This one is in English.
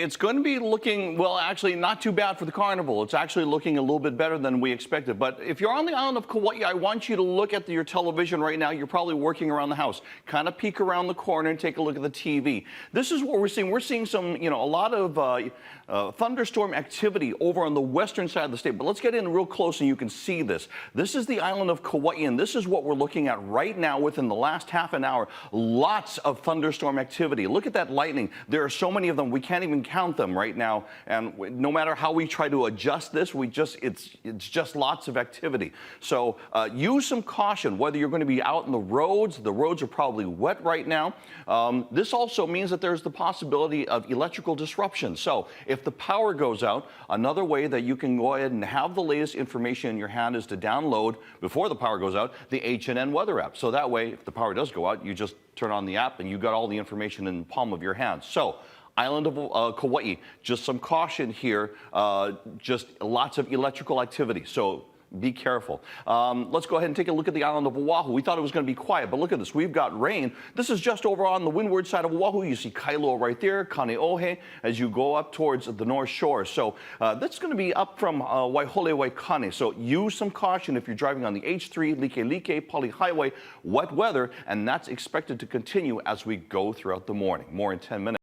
It's going to be looking, well, actually not too bad for the carnival. It's actually looking a little bit better than we expected. But if you're on the island of Kauai, I want you to look at your television right now. You're probably working around the house. Kind of peek around the corner and take a look at the TV. This is what we're seeing. We're seeing some, a lot of thunderstorm activity over on the western side of the state. But let's get in real close and you can see this. This is the island of Kauai, and this is what we're looking at right now within the last half an hour. Lots of thunderstorm activity. Look at that lightning. There are so many of them, we can't even count them right now, and no matter how we try to adjust this, it's just lots of activity. So use some caution whether you're going to be out in the roads. The roads are probably wet right now. This also means that there's the possibility of electrical disruption. So if the power goes out, another way that you can go ahead and have the latest information in your hand is to download, before the power goes out, the H&N weather app. So that way, if the power does go out, you just turn on the app and you got all the information in the palm of your hand. So island of Kauai, just some caution here, just lots of electrical activity, so be careful. Let's go ahead and take a look at the island of Oahu. We thought it was going to be quiet, but look at this. We've got rain. This is just over on the windward side of Oahu. You see Kailua right there, Kaneohe, as you go up towards the north shore. So that's going to be up from Waihole, Waikane. So use some caution if you're driving on the H3, Like Pali Highway, wet weather, and that's expected to continue as we go throughout the morning. More in 10 minutes.